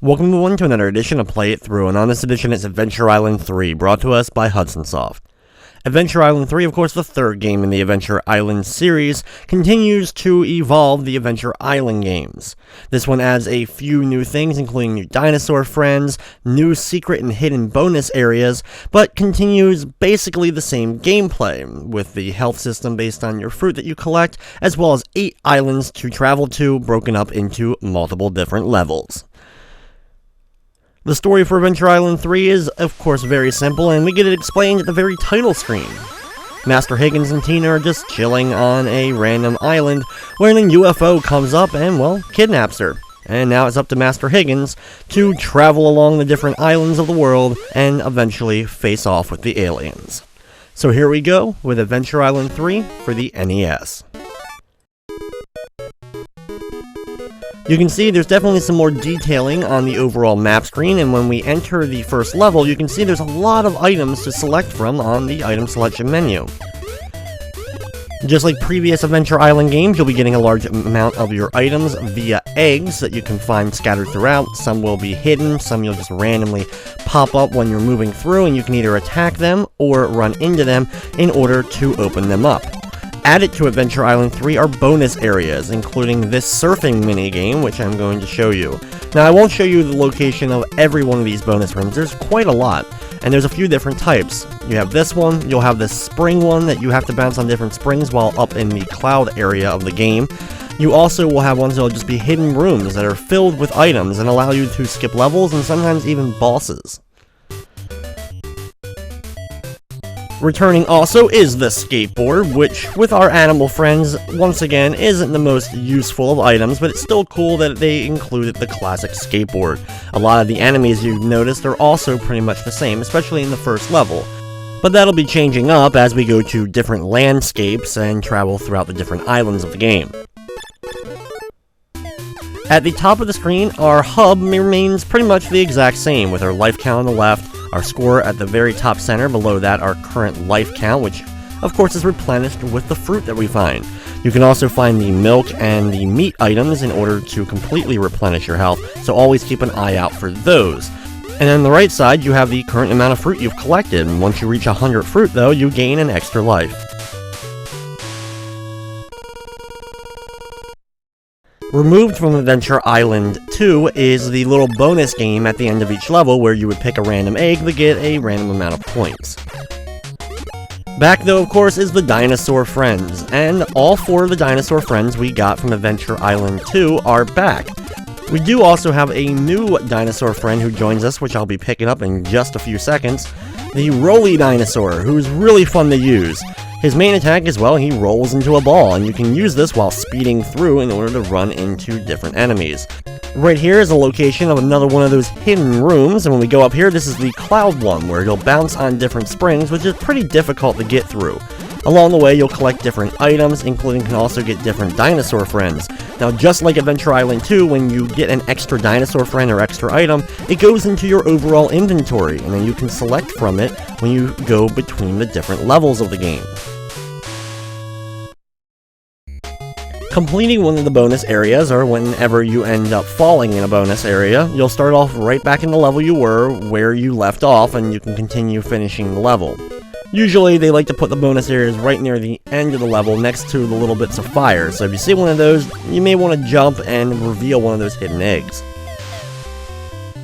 Welcome everyone to another edition of Play It Through, and on this edition it's Adventure Island 3, brought to us by Hudson Soft. Adventure Island 3, of course the third game in the Adventure Island series, continues to evolve the Adventure Island games. This one adds a few new things, including new dinosaur friends, new secret and hidden bonus areas, but continues basically the same gameplay, with the health system based on your fruit that you collect, as well as 8 islands to travel to, broken up into multiple different levels. The story for Adventure Island 3 is, of course, very simple, and we get it explained at the very title screen. Master Higgins and Tina are just chilling on a random island when a UFO comes up and, well, kidnaps her. And now it's up to Master Higgins to travel along the different islands of the world and eventually face off with the aliens. So here we go with Adventure Island 3 for the NES. You can see there's definitely some more detailing on the overall map screen, and when we enter the first level, you can see there's a lot of items to select from on the item selection menu. Just like previous Adventure Island games, you'll be getting a large amount of your items via eggs that you can find scattered throughout. Some will be hidden, some you'll just randomly pop up when you're moving through, and you can either attack them or run into them in order to open them up. Added to Adventure Island 3 are bonus areas, including this surfing minigame, which I'm going to show you. Now, I won't show you the location of every one of these bonus rooms, there's quite a lot, and there's a few different types. You have this one, you'll have this spring one that you have to bounce on different springs while up in the cloud area of the game. You also will have ones that will just be hidden rooms that are filled with items and allow you to skip levels and sometimes even bosses. Returning also is the skateboard, which, with our animal friends, once again, isn't the most useful of items, but it's still cool that they included the classic skateboard. A lot of the enemies you've noticed are also pretty much the same, especially in the first level. But that'll be changing up as we go to different landscapes and travel throughout the different islands of the game. At the top of the screen, our hub remains pretty much the exact same, with our life count on the left, our score at the very top center, below that our current life count, which of course is replenished with the fruit that we find. You can also find the milk and the meat items in order to completely replenish your health, so always keep an eye out for those. And on the right side, you have the current amount of fruit you've collected, and once you reach 100 fruit though, you gain an extra life. Removed from Adventure Island 2 is the little bonus game at the end of each level where you would pick a random egg to get a random amount of points. Back though, of course, is the dinosaur friends, and all 4 of the dinosaur friends we got from Adventure Island 2 are back. We do also have a new dinosaur friend who joins us, which I'll be picking up in just a few seconds. The Rolly Dinosaur, who's really fun to use. His main attack is, well, he rolls into a ball, and you can use this while speeding through in order to run into different enemies. Right here is a location of another one of those hidden rooms, and when we go up here, this is the cloud one, where you'll bounce on different springs, which is pretty difficult to get through. Along the way, you'll collect different items, including can also get different dinosaur friends. Now, just like Adventure Island 2, when you get an extra dinosaur friend or extra item, it goes into your overall inventory, and then you can select from it when you go between the different levels of the game. Completing one of the bonus areas, or whenever you end up falling in a bonus area, you'll start off right back in the level you were, where you left off, and you can continue finishing the level. Usually, they like to put the bonus areas right near the end of the level next to the little bits of fire, so if you see one of those, you may want to jump and reveal one of those hidden eggs.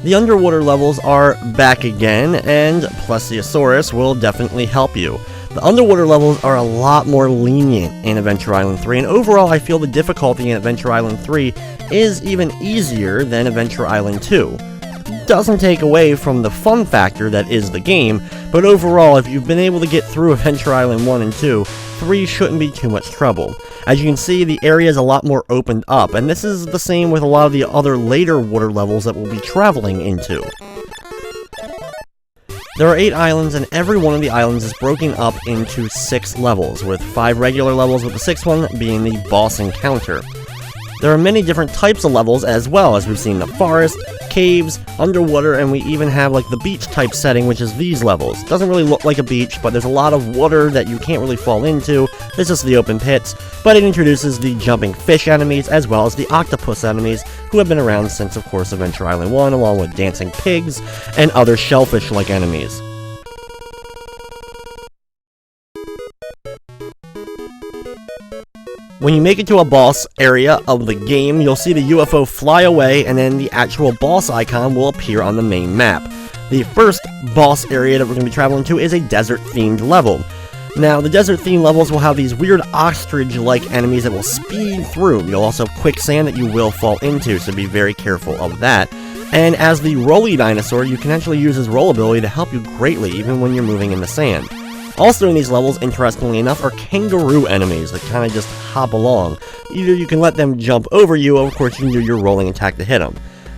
The underwater levels are back again, and Plesiosaurus will definitely help you. The underwater levels are a lot more lenient in Adventure Island 3, and overall I feel the difficulty in Adventure Island 3 is even easier than Adventure Island 2. Doesn't take away from the fun factor that is the game, but overall if you've been able to get through Adventure Island 1 and 2, 3 shouldn't be too much trouble. As you can see, the area is a lot more opened up, and this is the same with a lot of the other later water levels that we'll be traveling into. There are 8 islands, and every one of the islands is broken up into 6 levels, with 5 regular levels, with the 6th one being the boss encounter. There are many different types of levels as well, as we've seen the forest, caves, underwater, and we even have like the beach type setting, which is these levels. It doesn't really look like a beach, but there's a lot of water that you can't really fall into. This is the open pits, but it introduces the jumping fish enemies as well as the octopus enemies, who have been around since, of course, Adventure Island 1, along with dancing pigs and other shellfish-like enemies. When you make it to a boss area of the game, you'll see the UFO fly away, and then the actual boss icon will appear on the main map. The first boss area that we're going to be traveling to is a desert-themed level. Now, the desert-themed levels will have these weird ostrich-like enemies that will speed through. You'll also have quicksand that you will fall into, so be very careful of that. And as the Rolly dinosaur, you can actually use his roll ability to help you greatly, even when you're moving in the sand. Also in these levels, interestingly enough, are kangaroo enemies that kind of just hop along. Either you can let them jump over you, or of course you can do your rolling attack to hit them.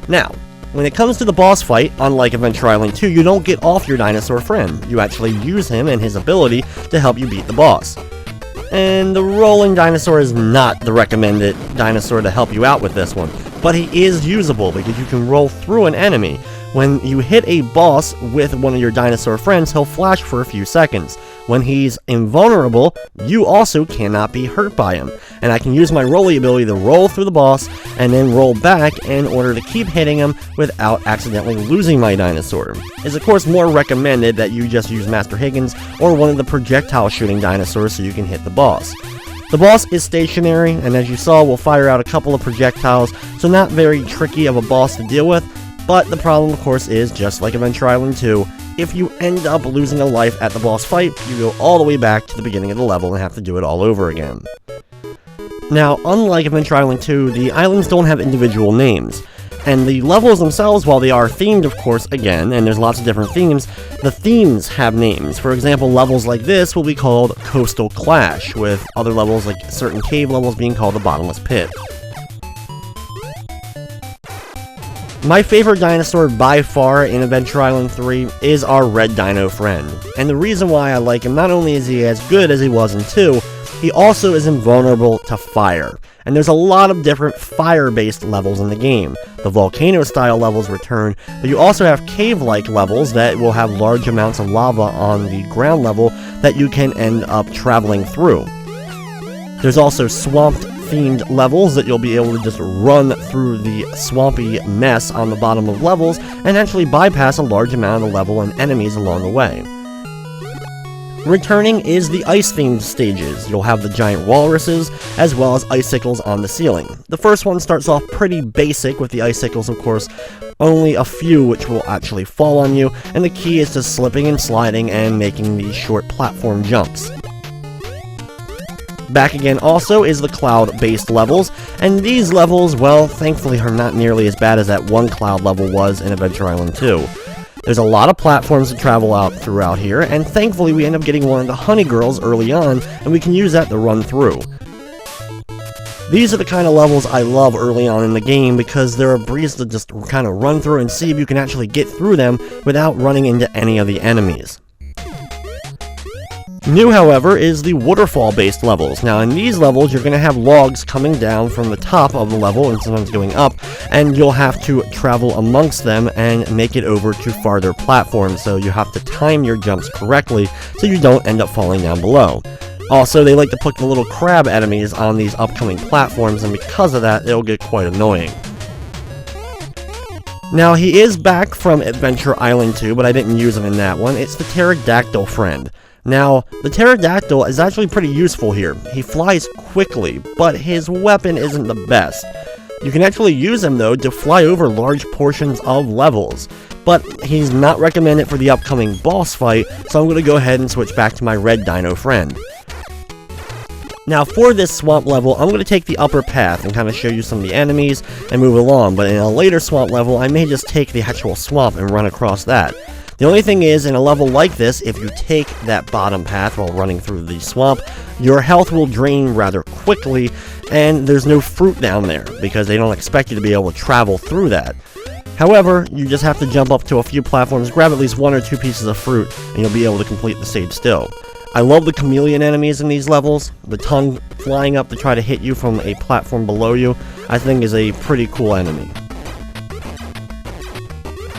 Now, when it comes to the boss fight, unlike Adventure Island 2, you don't get off your dinosaur friend. You actually use him and his ability to help you beat the boss. And the rolling dinosaur is not the recommended dinosaur to help you out with this one, but he is usable because you can roll through an enemy. When you hit a boss with one of your dinosaur friends, he'll flash for a few seconds. When he's invulnerable, you also cannot be hurt by him. And I can use my rolly ability to roll through the boss and then roll back in order to keep hitting him without accidentally losing my dinosaur. It's of course more recommended that you just use Master Higgins or one of the projectile shooting dinosaurs so you can hit the boss. The boss is stationary, and as you saw, will fire out a couple of projectiles, so not very tricky of a boss to deal with. But the problem, of course, is, just like Adventure Island 2, if you end up losing a life at the boss fight, you go all the way back to the beginning of the level and have to do it all over again. Now, unlike Adventure Island 2, the islands don't have individual names. And the levels themselves, while they are themed, of course, again, and there's lots of different themes, the themes have names. For example, levels like this will be called Coastal Clash, with other levels like certain cave levels being called the Bottomless Pit. My favorite dinosaur by far in Adventure Island 3 is our red dino friend. And the reason why I like him, not only is he as good as he was in 2, he also is invulnerable to fire. And there's a lot of different fire-based levels in the game. The volcano-style levels return, but you also have cave-like levels that will have large amounts of lava on the ground level that you can end up traveling through. There's also swamp-themed levels that you'll be able to just run through the swampy mess on the bottom of levels and actually bypass a large amount of the level and enemies along the way. Returning is the ice-themed stages. You'll have the giant walruses, as well as icicles on the ceiling. The first one starts off pretty basic, with the icicles, of course, only a few which will actually fall on you, and the key is just slipping and sliding and making these short platform jumps. Back again also is the cloud-based levels, and these levels, well, thankfully are not nearly as bad as that one cloud level was in Adventure Island 2. There's a lot of platforms to travel out throughout here, and thankfully we end up getting one of the honey girls early on, and we can use that to run through. These are the kind of levels I love early on in the game because they're a breeze to just kind of run through and see if you can actually get through them without running into any of the enemies. New, however, is the waterfall-based levels. Now, in these levels, you're going to have logs coming down from the top of the level and sometimes going up, and you'll have to travel amongst them and make it over to farther platforms, so you have to time your jumps correctly so you don't end up falling down below. Also, they like to put the little crab enemies on these upcoming platforms, and because of that, it'll get quite annoying. Now, he is back from Adventure Island 2, but I didn't use him in that one. It's the pterodactyl friend. Now, the pterodactyl is actually pretty useful here. He flies quickly, but his weapon isn't the best. You can actually use him, though, to fly over large portions of levels, but he's not recommended for the upcoming boss fight, so I'm going to go ahead and switch back to my red dino friend. Now, for this swamp level, I'm going to take the upper path and kind of show you some of the enemies and move along, but in a later swamp level, I may just take the actual swamp and run across that. The only thing is, in a level like this, if you take that bottom path while running through the swamp, your health will drain rather quickly, and there's no fruit down there, because they don't expect you to be able to travel through that. However, you just have to jump up to a few platforms, grab at least one or two pieces of fruit, and you'll be able to complete the stage still. I love the chameleon enemies in these levels. The tongue flying up to try to hit you from a platform below you, I think is a pretty cool enemy.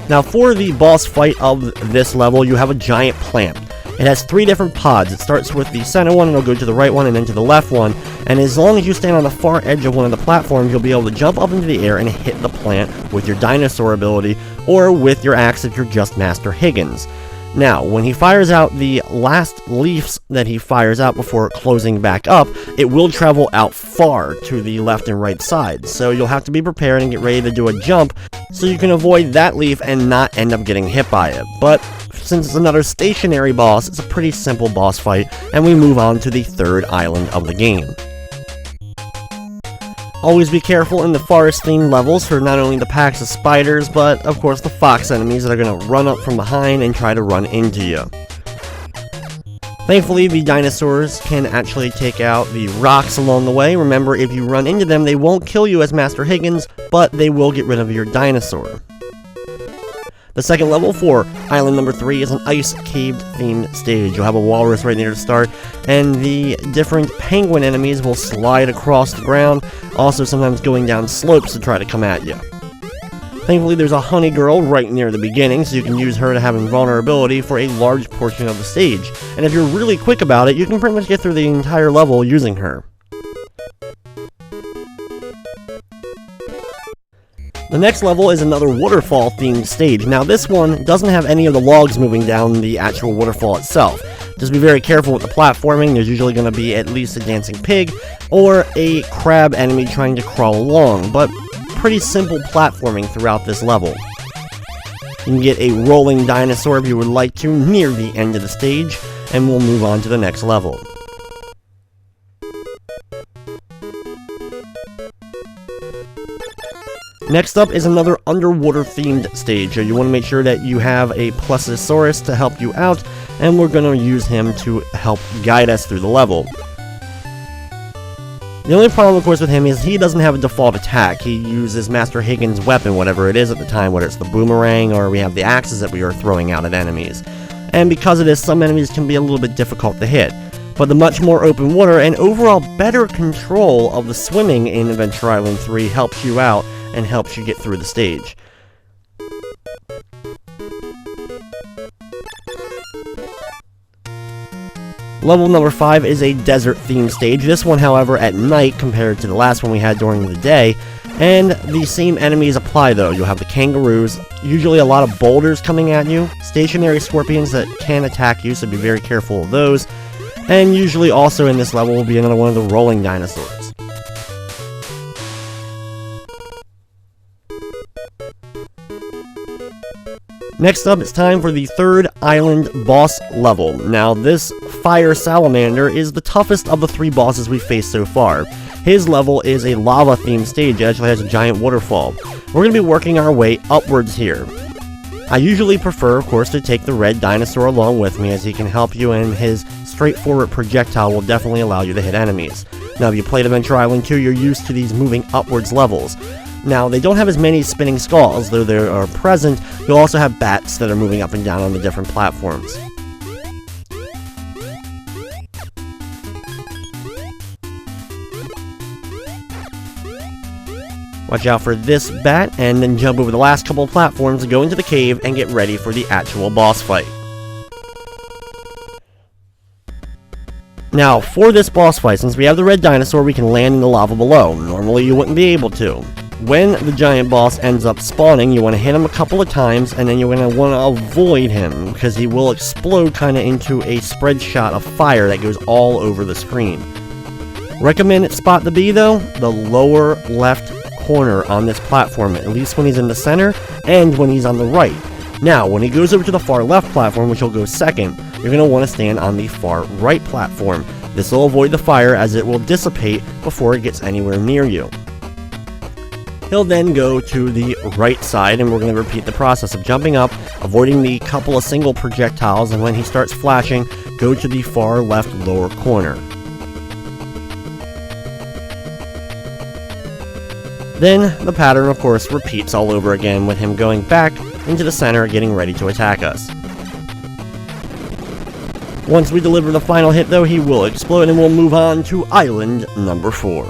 Now for the boss fight of this level, you have a giant plant. It has 3 different pods. It starts with the center one, and it'll go to the right one, and then to the left one. And as long as you stand on the far edge of one of the platforms, you'll be able to jump up into the air and hit the plant with your dinosaur ability, or with your axe if you're just Master Higgins. Now, when he fires out the last leaves that he fires out before closing back up, it will travel out far to the left and right side. So you'll have to be prepared and get ready to do a jump so you can avoid that leaf and not end up getting hit by it. But since it's another stationary boss, it's a pretty simple boss fight, and we move on to the 3rd island of the game. Always be careful in the forest-themed levels for not only the packs of spiders, but of course the fox enemies that are going to run up from behind and try to run into you. Thankfully, the dinosaurs can actually take out the rocks along the way. Remember, if you run into them, they won't kill you as Master Higgins, but they will get rid of your dinosaur. The second level for island number 3 is an ice caved themed stage. You'll have a walrus right near the start, and the different penguin enemies will slide across the ground, also sometimes going down slopes to try to come at you. Thankfully, there's a honey girl right near the beginning, so you can use her to have invulnerability for a large portion of the stage. And if you're really quick about it, you can pretty much get through the entire level using her. The next level is another waterfall-themed stage. Now this one doesn't have any of the logs moving down the actual waterfall itself. Just be very careful with the platforming. There's usually going to be at least a dancing pig or a crab enemy trying to crawl along, but pretty simple platforming throughout this level. You can get a rolling dinosaur if you would like to near the end of the stage, and we'll move on to the next level. Next up is another underwater-themed stage. You want to make sure that you have a Plesiosaurus to help you out, and we're going to use him to help guide us through the level. The only problem, of course, with him is he doesn't have a default attack. He uses Master Higgins' weapon, whatever it is at the time, whether it's the boomerang or we have the axes that we are throwing out at enemies. And because of this, some enemies can be a little bit difficult to hit. But the much more open water and overall better control of the swimming in Adventure Island 3 helps you out and helps you get through the stage. Level number 5 is a desert-themed stage. This one, however, at night compared to the last one we had during the day. And the same enemies apply, though. You'll have the kangaroos, usually a lot of boulders coming at you, stationary scorpions that can attack you, so be very careful of those. And usually also in this level will be another one of the rolling dinosaurs. Next up, it's time for the 3rd island boss level. Now, this fire salamander is the toughest of the 3 bosses we've faced so far. His level is a lava-themed stage. It actually has a giant waterfall. We're going to be working our way upwards here. I usually prefer, of course, to take the red dinosaur along with me, as he can help you, and his straightforward projectile will definitely allow you to hit enemies. Now, if you played Adventure Island 2, you're used to these moving upwards levels. Now, they don't have as many spinning skulls, though they are present. You'll also have bats that are moving up and down on the different platforms. Watch out for this bat, and then jump over the last couple of platforms to go into the cave and get ready for the actual boss fight. Now, for this boss fight, since we have the red dinosaur, we can land in the lava below. Normally, you wouldn't be able to. When the giant boss ends up spawning, you want to hit him a couple of times, and then you're going to want to avoid him, because he will explode kind of into a spread shot of fire that goes all over the screen. Recommended spot to be, though, the lower left corner on this platform, at least when he's in the center, and when he's on the right. Now, when he goes over to the far left platform, which will go second, you're going to want to stand on the far right platform. This will avoid the fire, as it will dissipate before it gets anywhere near you. He'll then go to the right side, and we're going to repeat the process of jumping up, avoiding the couple of single projectiles, and when he starts flashing, go to the far left lower corner. Then, the pattern, of course, repeats all over again, with him going back into the center, getting ready to attack us. Once we deliver the final hit though, he will explode and we'll move on to island number 4.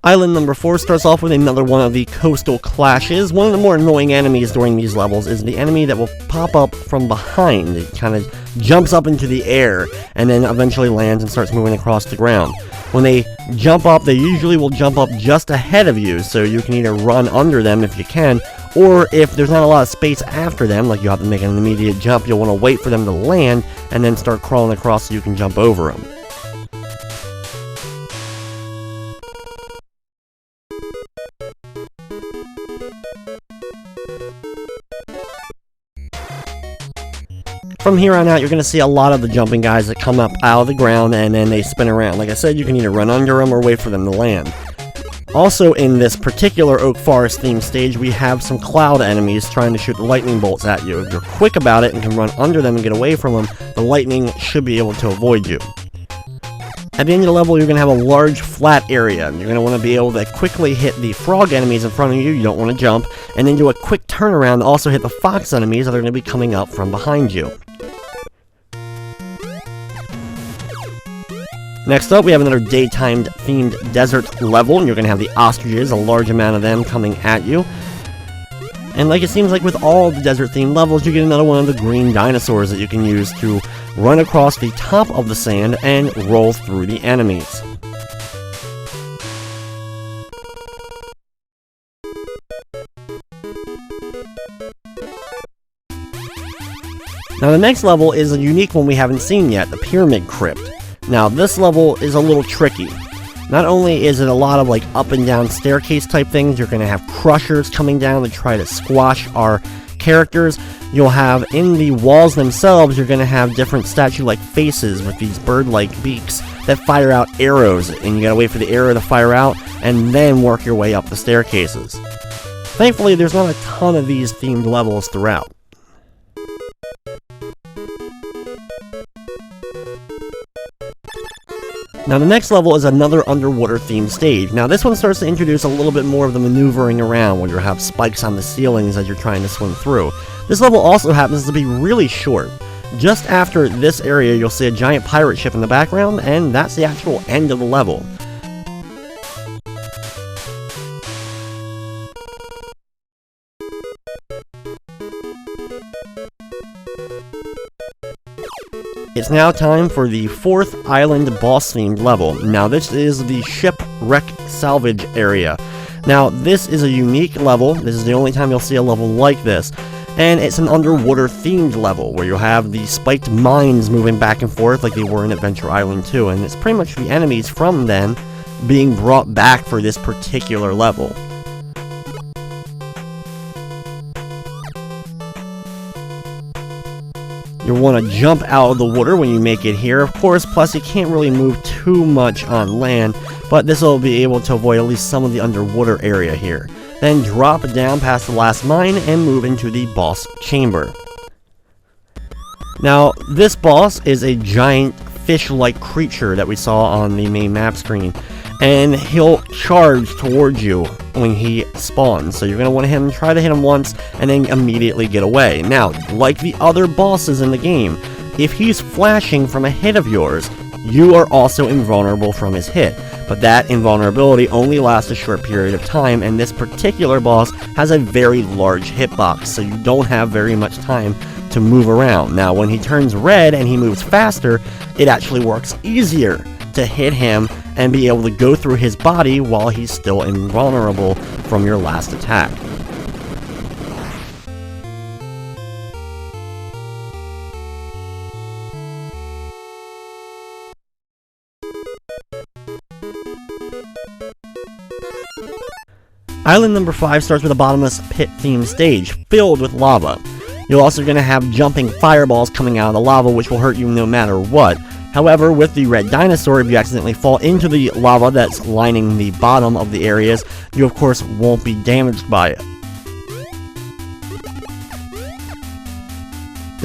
Island number 4 starts off with another one of the coastal clashes. One of the more annoying enemies during these levels is the enemy that will pop up from behind. It kind of jumps up into the air and then eventually lands and starts moving across the ground. When they jump up, they usually will jump up just ahead of you, so you can either run under them if you can, or if there's not a lot of space after them, like you have to make an immediate jump, you'll want to wait for them to land and then start crawling across so you can jump over them. From here on out, you're going to see a lot of the jumping guys that come up out of the ground and then they spin around. Like I said, you can either run under them or wait for them to land. Also, in this particular Oak Forest themed stage, we have some cloud enemies trying to shoot lightning bolts at you. If you're quick about it and can run under them and get away from them, the lightning should be able to avoid you. At the end of the level, you're going to have a large flat area. You're going to want to be able to quickly hit the frog enemies in front of you, you don't want to jump, and then do a quick turnaround to also hit the fox enemies that are going to be coming up from behind you. Next up, we have another daytime themed desert level, and you're going to have the ostriches, a large amount of them coming at you. And like it seems like with all the desert themed levels, you get another one of the green dinosaurs that you can use to run across the top of the sand and roll through the enemies. Now the next level is a unique one we haven't seen yet, the Pyramid Crypt. Now this level is a little tricky. Not only is it a lot of like up and down staircase type things, you're going to have crushers coming down to try to squash our characters. You'll have in the walls themselves, you're going to have different statue-like faces with these bird-like beaks that fire out arrows, and you got to wait for the arrow to fire out and then work your way up the staircases. Thankfully, there's not a ton of these themed levels throughout. Now the next level is another underwater themed stage. Now this one starts to introduce a little bit more of the maneuvering around, where you'll have spikes on the ceilings as you're trying to swim through. This level also happens to be really short. Just after this area you'll see a giant pirate ship in the background, and that's the actual end of the level. It's now time for the 4th island boss-themed level. Now this is the shipwreck salvage area. Now this is a unique level. This is the only time you'll see a level like this. And it's an underwater themed level where you'll have the spiked mines moving back and forth like they were in Adventure Island 2. And it's pretty much the enemies from them being brought back for this particular level. You'll want to jump out of the water when you make it here, of course, plus you can't really move too much on land, but this will be able to avoid at least some of the underwater area here. Then drop down past the last mine and move into the boss chamber. Now, this boss is a giant fish-like creature that we saw on the main map screen, and he'll charge towards you when he spawns. So you're going to want to try to hit him once and then immediately get away. Now, like the other bosses in the game, if he's flashing from a hit of yours, you are also invulnerable from his hit. But that invulnerability only lasts a short period of time, and this particular boss has a very large hitbox, so you don't have very much time to move around. Now, when he turns red and he moves faster, it actually works easier to hit him and be able to go through his body while he's still invulnerable from your last attack. Island number 5 starts with a bottomless pit themed stage filled with lava. You're also going to have jumping fireballs coming out of the lava, which will hurt you no matter what. However, with the red dinosaur, if you accidentally fall into the lava that's lining the bottom of the areas, you of course won't be damaged by it.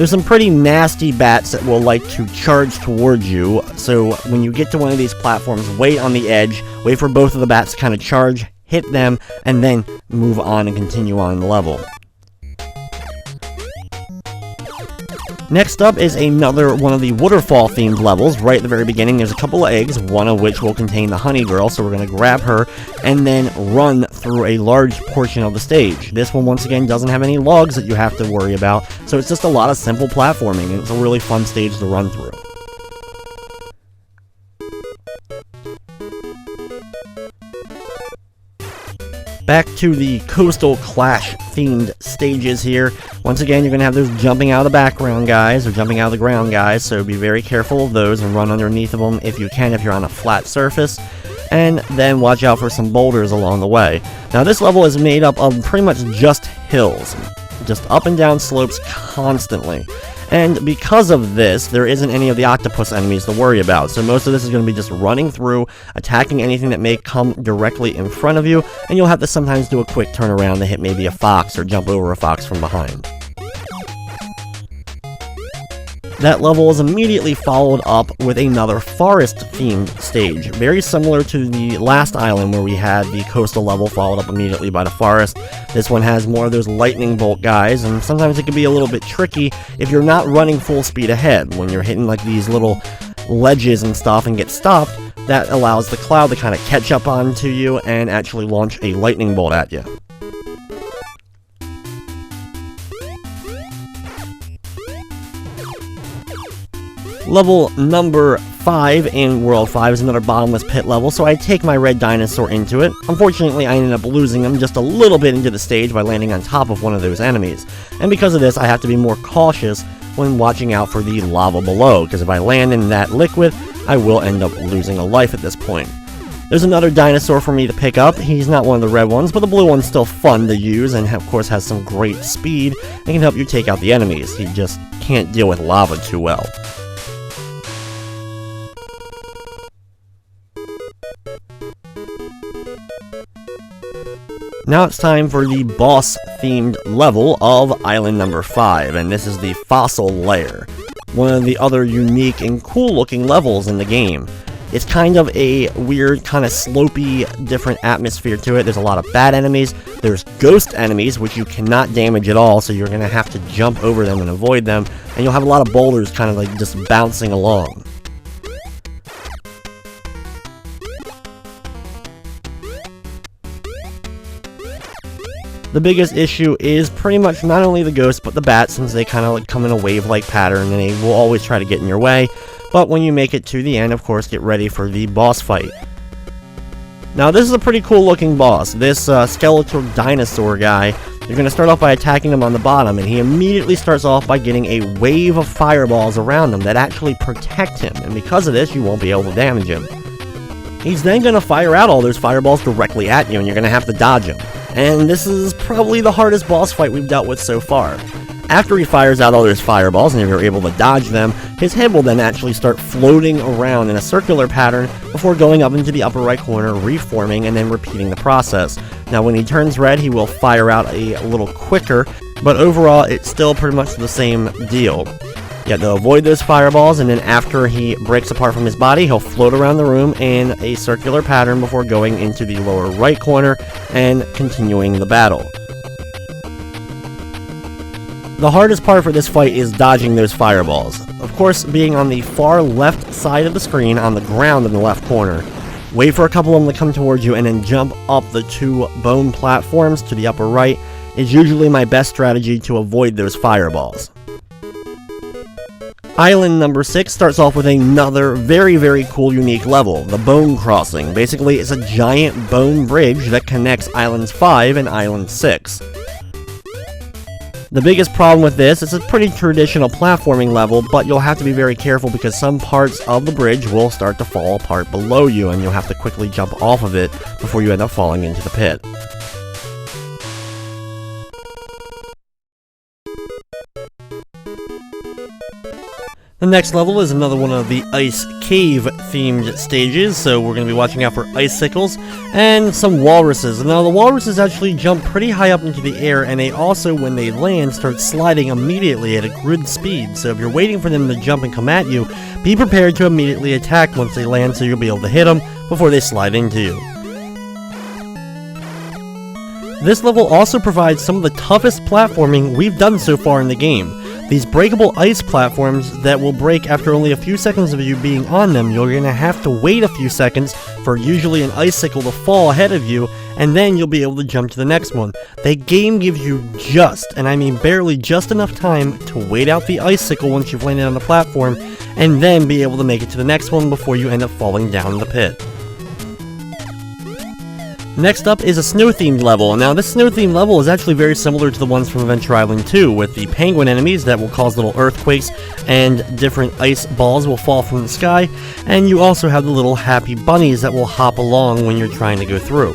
There's some pretty nasty bats that will like to charge towards you, so when you get to one of these platforms, wait on the edge, wait for both of the bats to kind of charge, hit them, and then move on and continue on the level. Next up is another one of the waterfall themed levels. Right at the very beginning there's a couple of eggs, one of which will contain the honey girl, so we're going to grab her and then run through a large portion of the stage. This one once again doesn't have any logs that you have to worry about, so it's just a lot of simple platforming, and it's a really fun stage to run through. Back to the Coastal Clash themed stages here. Once again, you're going to have those jumping out of the background guys, or jumping out of the ground guys, so be very careful of those and run underneath of them if you can if you're on a flat surface. And then watch out for some boulders along the way. Now this level is made up of pretty much just hills, just up and down slopes constantly. And because of this, there isn't any of the octopus enemies to worry about, so most of this is going to be just running through, attacking anything that may come directly in front of you, and you'll have to sometimes do a quick turnaround to hit maybe a fox or jump over a fox from behind. That level is immediately followed up with another forest-themed stage, very similar to the last island where we had the coastal level followed up immediately by the forest. This one has more of those lightning bolt guys, and sometimes it can be a little bit tricky if you're not running full speed ahead. When you're hitting like these little ledges and stuff and get stopped, that allows the cloud to kind of catch up onto you and actually launch a lightning bolt at you. Level number 5 in World 5 is another bottomless pit level, so I take my red dinosaur into it. Unfortunately, I ended up losing him just a little bit into the stage by landing on top of one of those enemies. And because of this, I have to be more cautious when watching out for the lava below, because if I land in that liquid, I will end up losing a life at this point. There's another dinosaur for me to pick up. He's not one of the red ones, but the blue one's still fun to use and of course has some great speed and can help you take out the enemies. He just can't deal with lava too well. Now it's time for the boss-themed level of Island number 5, and this is the Fossil Lair, one of the other unique and cool-looking levels in the game. It's kind of a weird, kind of slopey, different atmosphere to it. There's a lot of bad enemies. There's ghost enemies, which you cannot damage at all, so you're going to have to jump over them and avoid them, and you'll have a lot of boulders kind of like just bouncing along. The biggest issue is pretty much not only the ghosts, but the bats, since they kind of like come in a wave-like pattern and they will always try to get in your way. But when you make it to the end, of course, get ready for the boss fight. Now this is a pretty cool looking boss. This skeletal dinosaur guy, you're going to start off by attacking him on the bottom, and he immediately starts off by getting a wave of fireballs around him that actually protect him, and because of this, you won't be able to damage him. He's then going to fire out all those fireballs directly at you, and you're going to have to dodge him. And this is probably the hardest boss fight we've dealt with so far. After he fires out all those fireballs, and if you're able to dodge them, his head will then actually start floating around in a circular pattern before going up into the upper right corner, reforming, and then repeating the process. Now when he turns red, he will fire out a little quicker, but overall it's still pretty much the same deal. You have to avoid those fireballs, and then after he breaks apart from his body, he'll float around the room in a circular pattern before going into the lower right corner and continuing the battle. The hardest part for this fight is dodging those fireballs. Of course, being on the far left side of the screen on the ground in the left corner. Wait for a couple of them to come towards you and then jump up the 2 bone platforms to the upper right is usually my best strategy to avoid those fireballs. Island number 6 starts off with another very cool unique level, the Bone Crossing. Basically, it's a giant bone bridge that connects Islands 5 and Island 6. The biggest problem with this is it's a pretty traditional platforming level, but you'll have to be very careful because some parts of the bridge will start to fall apart below you, and you'll have to quickly jump off of it before you end up falling into the pit. The next level is another one of the ice cave themed stages, so we're going to be watching out for icicles and some walruses. Now the walruses actually jump pretty high up into the air, and they also, when they land, start sliding immediately at a good speed. So if you're waiting for them to jump and come at you, be prepared to immediately attack once they land, so you'll be able to hit them before they slide into you. This level also provides some of the toughest platforming we've done so far in the game. These breakable ice platforms that will break after only a few seconds of you being on them. You're going to have to wait a few seconds for usually an icicle to fall ahead of you, and then you'll be able to jump to the next one. The game gives you just, and I mean barely just enough time to wait out the icicle once you've landed on the platform, and then be able to make it to the next one before you end up falling down the pit. Next up is a snow-themed level. Now this snow-themed level is actually very similar to the ones from Adventure Island 2, with the penguin enemies that will cause little earthquakes, and different ice balls will fall from the sky, and you also have the little happy bunnies that will hop along when you're trying to go through.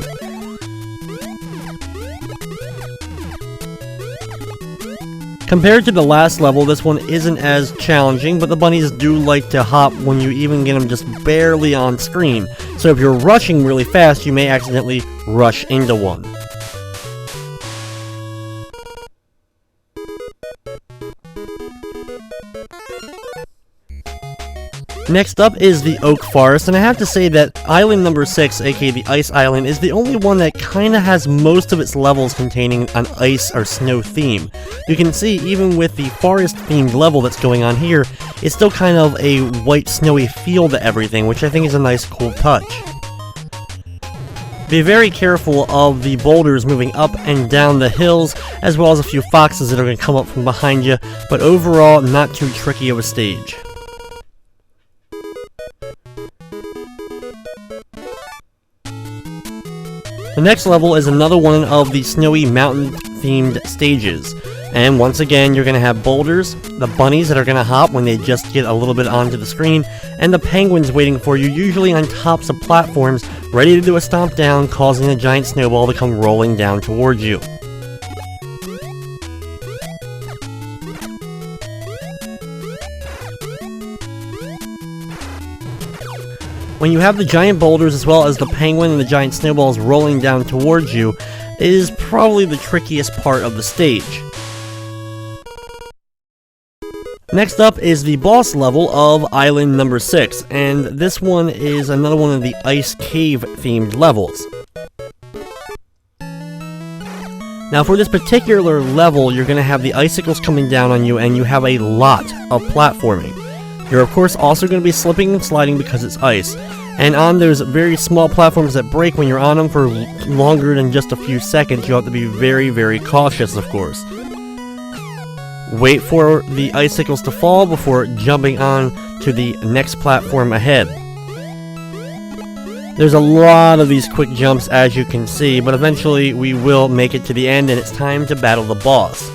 Compared to the last level, this one isn't as challenging, but the bunnies do like to hop when you even get them just barely on screen. So if you're rushing really fast, you may accidentally rush into one. Next up is the Oak Forest, and I have to say that Island number 6, aka the Ice Island, is the only one that kinda has most of its levels containing an ice or snow theme. You can see, even with the forest-themed level that's going on here, it's still kind of a white snowy feel to everything, which I think is a nice cool touch. Be very careful of the boulders moving up and down the hills, as well as a few foxes that are going to come up from behind you, but overall, not too tricky of a stage. The next level is another one of the snowy mountain-themed stages. And once again, you're going to have boulders, the bunnies that are going to hop when they just get a little bit onto the screen, and the penguins waiting for you, usually on tops of platforms, ready to do a stomp down, causing a giant snowball to come rolling down towards you. When you have the giant boulders as well as the penguin and the giant snowballs rolling down towards you, it is probably the trickiest part of the stage. Next up is the boss level of Island number 6, and this one is another one of the ice cave themed levels. Now for this particular level, you're going to have the icicles coming down on you, and you have a lot of platforming. You're of course also going to be slipping and sliding because it's ice, and on those very small platforms that break when you're on them for longer than just a few seconds, you have to be very, very cautious, of course. Wait for the icicles to fall before jumping on to the next platform ahead. There's a lot of these quick jumps, as you can see, but eventually we will make it to the end, and it's time to battle the boss.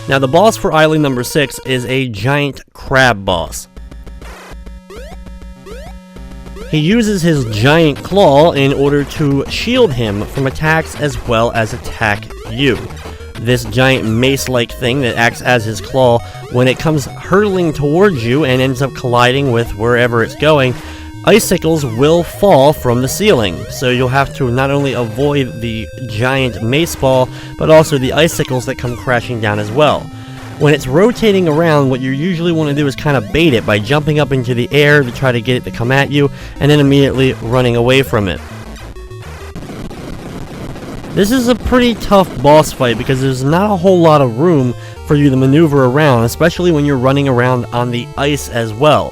Now the boss for Island number 6 is a giant crab boss. He uses his giant claw in order to shield him from attacks as well as attack you. This giant mace-like thing that acts as his claw, when it comes hurtling towards you and ends up colliding with wherever it's going, icicles will fall from the ceiling. So you'll have to not only avoid the giant mace ball, but also the icicles that come crashing down as well. When it's rotating around, what you usually want to do is kind of bait it by jumping up into the air to try to get it to come at you, and then immediately running away from it. This is a pretty tough boss fight because there's not a whole lot of room for you to maneuver around, especially when you're running around on the ice as well.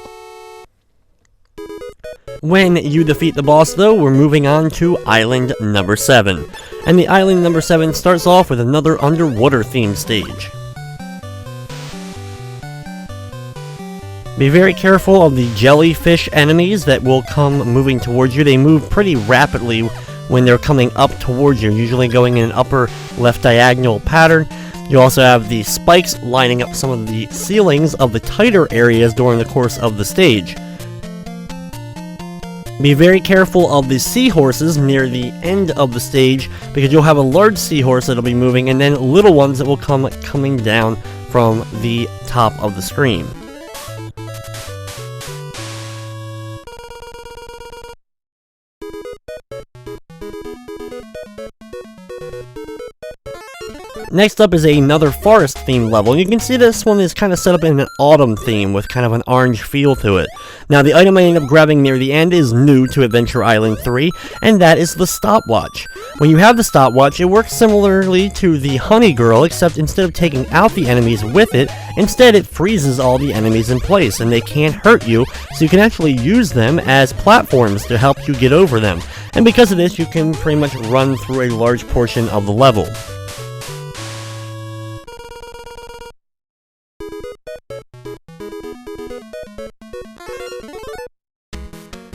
When you defeat the boss though, we're moving on to Island number 7. And the Island number 7 starts off with another underwater themed stage. Be very careful of the jellyfish enemies that will come moving towards you. They move pretty rapidly when they're coming up towards you, usually going in an upper left diagonal pattern. You also have the spikes lining up some of the ceilings of the tighter areas during the course of the stage. Be very careful of the seahorses near the end of the stage, because you'll have a large seahorse that'll be moving, and then little ones that will come coming down from the top of the screen. Next up is another forest-themed level. You can see this one is kind of set up in an autumn theme with kind of an orange feel to it. Now, the item I end up grabbing near the end is new to Adventure Island 3, and that is the stopwatch. When you have the stopwatch, it works similarly to the Honey Girl, except instead of taking out the enemies with it, instead it freezes all the enemies in place, and they can't hurt you, so you can actually use them as platforms to help you get over them. And because of this, you can pretty much run through a large portion of the level.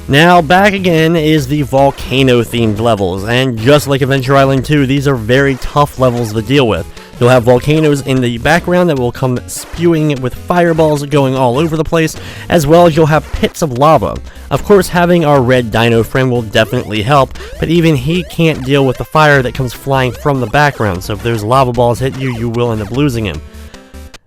Now, back again is the volcano-themed levels, and just like Adventure Island 2, these are very tough levels to deal with. You'll have volcanoes in the background that will come spewing with fireballs going all over the place, as well as you'll have pits of lava. Of course, having our red dino friend will definitely help, but even he can't deal with the fire that comes flying from the background, so if those lava balls hit you, you will end up losing him.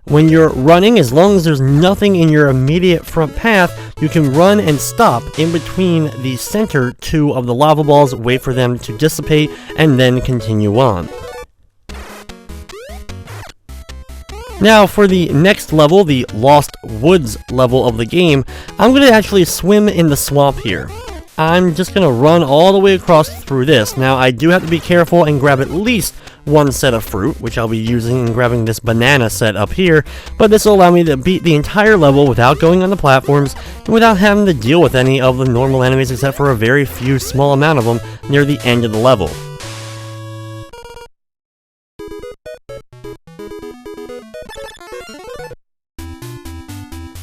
When you're running, as long as there's nothing in your immediate front path, you can run and stop in between the center two of the lava balls, wait for them to dissipate, and then continue on. Now, for the next level, the Lost Woods level of the game, I'm going to actually swim in the swamp here. I'm just going to run all the way across through this. Now, I do have to be careful and grab at least one set of fruit, which I'll be using and grabbing this banana set up here, but this will allow me to beat the entire level without going on the platforms and without having to deal with any of the normal enemies except for a very few small amount of them near the end of the level.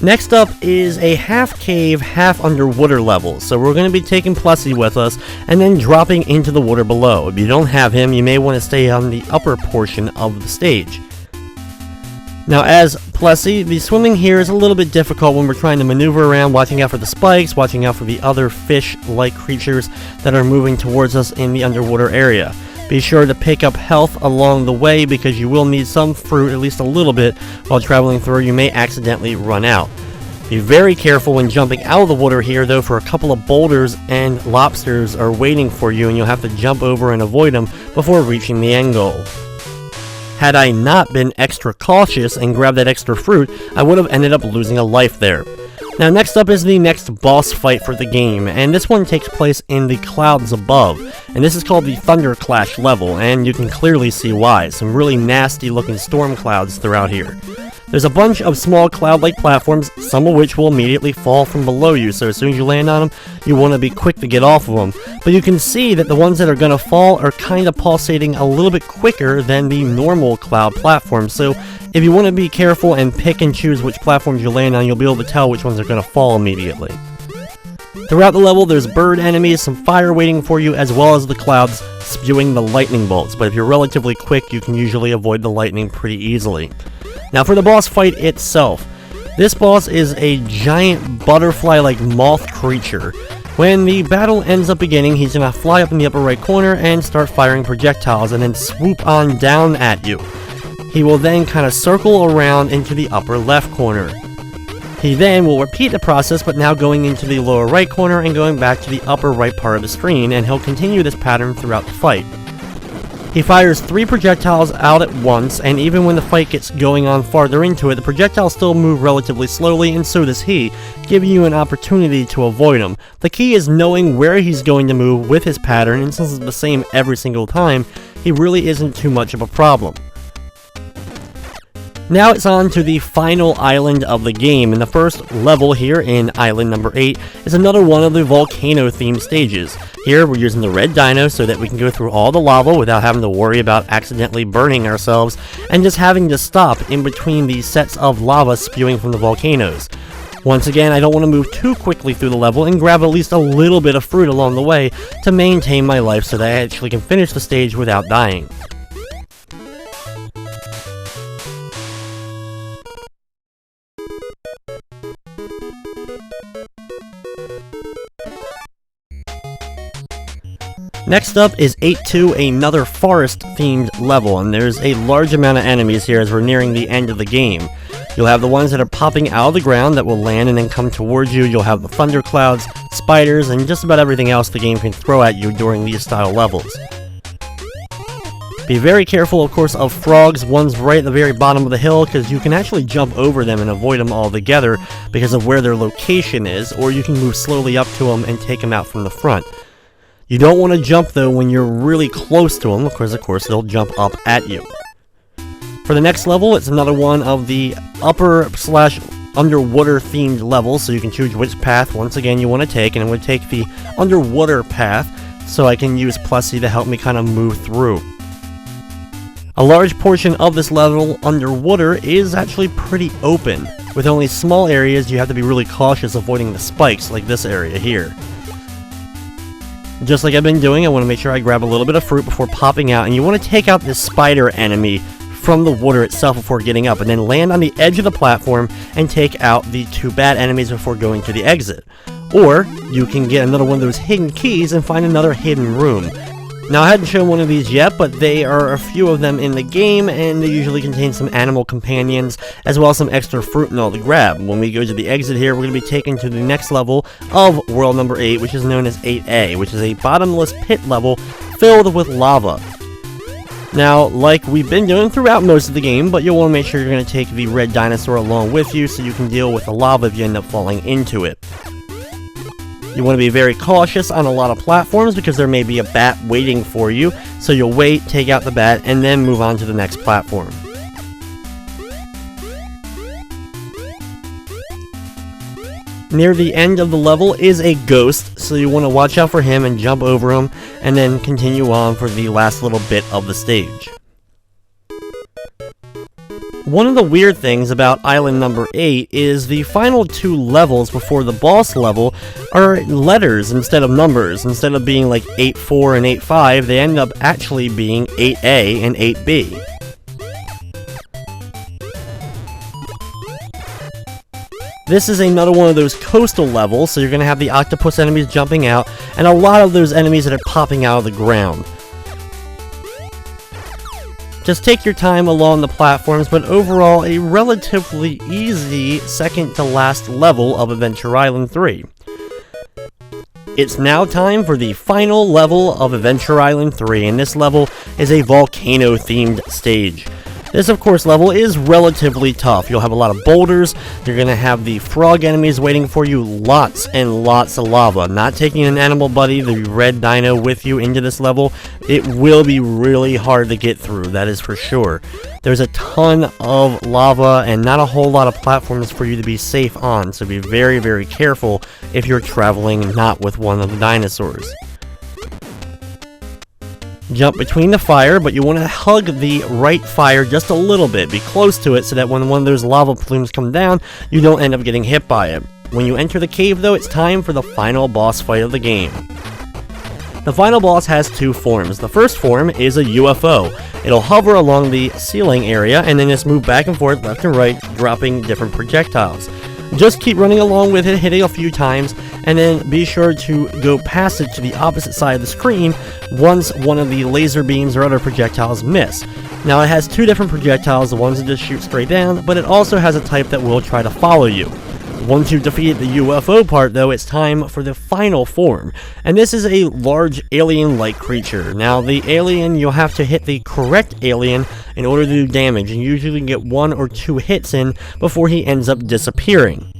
Next up is a half cave, half underwater level, so we're going to be taking Plessy with us and then dropping into the water below. If you don't have him, you may want to stay on the upper portion of the stage. Now, as Plessy, the swimming here is a little bit difficult when we're trying to maneuver around, watching out for the spikes, watching out for the other fish-like creatures that are moving towards us in the underwater area. Be sure to pick up health along the way because you will need some fruit, at least a little bit, while traveling through. You may accidentally run out. Be very careful when jumping out of the water here, though, for a couple of boulders and lobsters are waiting for you and you'll have to jump over and avoid them before reaching the end goal. Had I not been extra cautious and grabbed that extra fruit, I would have ended up losing a life there. Now, next up is the next boss fight for the game, and this one takes place in the clouds above, and this is called the Thunder Clash level, and you can clearly see why. Some really nasty looking storm clouds throughout here. There's a bunch of small cloud-like platforms, some of which will immediately fall from below you, so as soon as you land on them, you want to be quick to get off of them. But you can see that the ones that are going to fall are kind of pulsating a little bit quicker than the normal cloud platforms, so if you want to be careful and pick and choose which platforms you land on, you'll be able to tell which ones are going to fall immediately. Throughout the level, there's bird enemies, some fire waiting for you, as well as the clouds spewing the lightning bolts, but if you're relatively quick, you can usually avoid the lightning pretty easily. Now for the boss fight itself, this boss is a giant butterfly-like moth creature. When the battle ends up beginning, he's going to fly up in the upper right corner and start firing projectiles and then swoop on down at you. He will then kind of circle around into the upper left corner. He then will repeat the process, but now going into the lower right corner and going back to the upper right part of the screen, and he'll continue this pattern throughout the fight. He fires 3 projectiles out at once, and even when the fight gets going on farther into it, the projectiles still move relatively slowly, and so does he, giving you an opportunity to avoid him. The key is knowing where he's going to move with his pattern, and since it's the same every single time, he really isn't too much of a problem. Now it's on to the final island of the game, and the first level here in island number 8 is another one of the volcano-themed stages. Here we're using the red dino so that we can go through all the lava without having to worry about accidentally burning ourselves and just having to stop in between these sets of lava spewing from the volcanoes. Once again, I don't want to move too quickly through the level and grab at least a little bit of fruit along the way to maintain my life so that I actually can finish the stage without dying. Next up is 8-2, another forest-themed level, and there's a large amount of enemies here as we're nearing the end of the game. You'll have the ones that are popping out of the ground that will land and then come towards you. You'll have the thunderclouds, spiders, and just about everything else the game can throw at you during these style levels. Be very careful, of course, of frogs. One's right at the very bottom of the hill, because you can actually jump over them and avoid them altogether because of where their location is, or you can move slowly up to them and take them out from the front. You don't want to jump, though, when you're really close to them, because, of course, they'll jump up at you. For the next level, it's another one of the upper/underwater themed levels, so you can choose which path, once again, you want to take, and it would take the underwater path, so I can use Plessy to help me kind of move through. A large portion of this level underwater is actually pretty open. With only small areas, you have to be really cautious avoiding the spikes, like this area here. Just like I've been doing, I want to make sure I grab a little bit of fruit before popping out, and you want to take out this spider enemy from the water itself before getting up, and then land on the edge of the platform and take out the 2 bad enemies before going to the exit. Or, you can get another one of those hidden keys and find another hidden room. Now, I hadn't shown one of these yet, but there are a few of them in the game, and they usually contain some animal companions, as well as some extra fruit and all to grab. When we go to the exit here, we're going to be taken to the next level of World Number 8, which is known as 8A, which is a bottomless pit level filled with lava. Now, like we've been doing throughout most of the game, but you'll want to make sure you're going to take the red dinosaur along with you so you can deal with the lava if you end up falling into it. You want to be very cautious on a lot of platforms because there may be a bat waiting for you, so you'll wait, take out the bat, and then move on to the next platform. Near the end of the level is a ghost, so you want to watch out for him and jump over him, and then continue on for the last little bit of the stage. One of the weird things about Island Number 8 is the final 2 levels before the boss level are letters instead of numbers. Instead of being like 8-4 and 8-5, they end up actually being 8A and 8B. This is another one of those coastal levels, so you're going to have the octopus enemies jumping out, and a lot of those enemies that are popping out of the ground. Just take your time along the platforms, but overall a relatively easy second to last level of Adventure Island 3. It's now time for the final level of Adventure Island 3, and this level is a volcano-themed stage. This, of course, level is relatively tough. You'll have a lot of boulders, you're going to have the frog enemies waiting for you, lots and lots of lava. Not taking an animal buddy, the red dino, with you into this level, it will be really hard to get through, that is for sure. There's a ton of lava and not a whole lot of platforms for you to be safe on, so be very, very careful if you're traveling not with one of the dinosaurs. Jump between the fire, but you want to hug the right fire just a little bit. Be close to it so that when one of those lava plumes come down, you don't end up getting hit by it. When you enter the cave, though, it's time for the final boss fight of the game. The final boss has 2 forms. The first form is a UFO. It'll hover along the ceiling area and then just move back and forth left and right, dropping different projectiles. Just keep running along with it, hitting a few times, and then be sure to go past it to the opposite side of the screen once one of the laser beams or other projectiles miss. Now, it has 2 different projectiles, the ones that just shoot straight down, but it also has a type that will try to follow you. Once you've defeated the UFO part, though, it's time for the final form, and this is a large alien-like creature. Now, the alien, you'll have to hit the correct alien in order to do damage, and usually get 1 or 2 hits in before he ends up disappearing.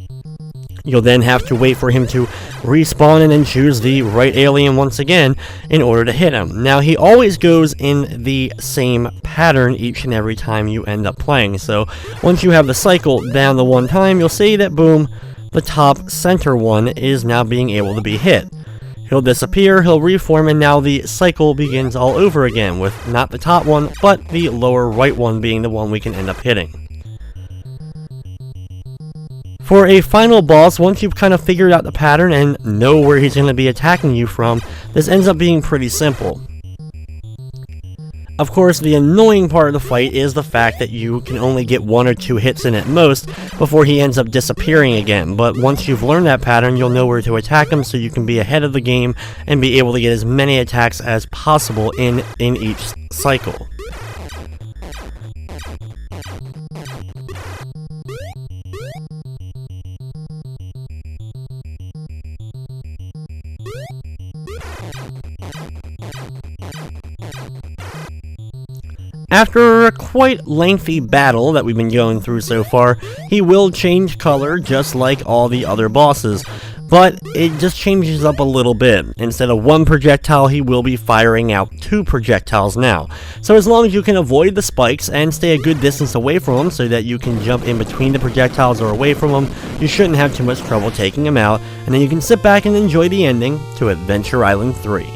You'll then have to wait for him to respawn and then choose the right alien once again in order to hit him. Now, he always goes in the same pattern each and every time you end up playing, so once you have the cycle down the one time, you'll see that, boom, the top center one is now being able to be hit. He'll disappear, he'll reform, and now the cycle begins all over again, with not the top one, but the lower right one being the one we can end up hitting. For a final boss, once you've kind of figured out the pattern and know where he's going to be attacking you from, this ends up being pretty simple. Of course, the annoying part of the fight is the fact that you can only get 1 or 2 hits in at most before he ends up disappearing again, but once you've learned that pattern, you'll know where to attack him so you can be ahead of the game and be able to get as many attacks as possible in each cycle. After a quite lengthy battle that we've been going through so far, he will change color just like all the other bosses, but it just changes up a little bit. Instead of one projectile, he will be firing out 2 projectiles now. So as long as you can avoid the spikes and stay a good distance away from them so that you can jump in between the projectiles or away from them, you shouldn't have too much trouble taking them out, and then you can sit back and enjoy the ending to Adventure Island 3.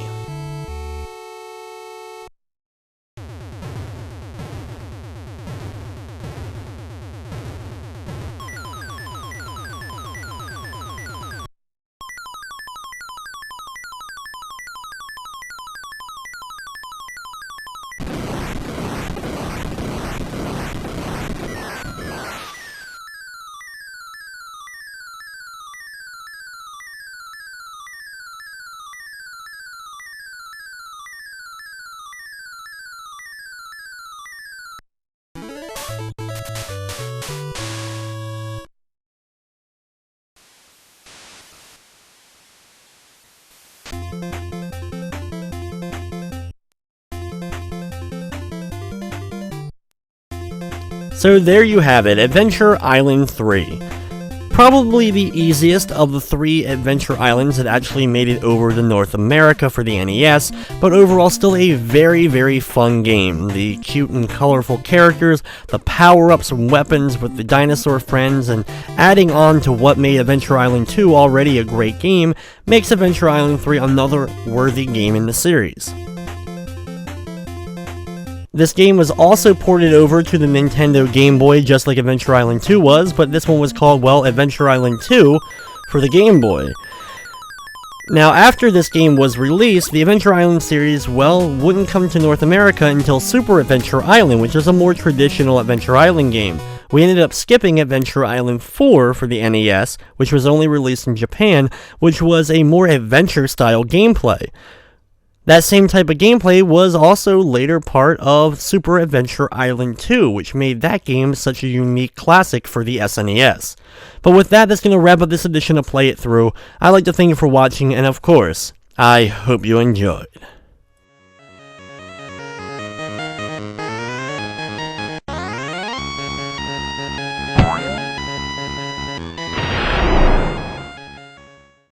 So there you have it, Adventure Island 3. Probably the easiest of the 3 Adventure Islands that actually made it over to North America for the NES, but overall still a very, very fun game. The cute and colorful characters, the power-ups and weapons with the dinosaur friends, and adding on to what made Adventure Island 2 already a great game, makes Adventure Island 3 another worthy game in the series. This game was also ported over to the Nintendo Game Boy just like Adventure Island 2 was, but this one was called, well, Adventure Island 2 for the Game Boy. Now, after this game was released, the Adventure Island series, well, wouldn't come to North America until Super Adventure Island, which is a more traditional Adventure Island game. We ended up skipping Adventure Island 4 for the NES, which was only released in Japan, which was a more adventure-style gameplay. That same type of gameplay was also later part of Super Adventure Island 2, which made that game such a unique classic for the SNES. But with that, that's going to wrap up this edition of Play It Through. I'd like to thank you for watching, and of course, I hope you enjoyed.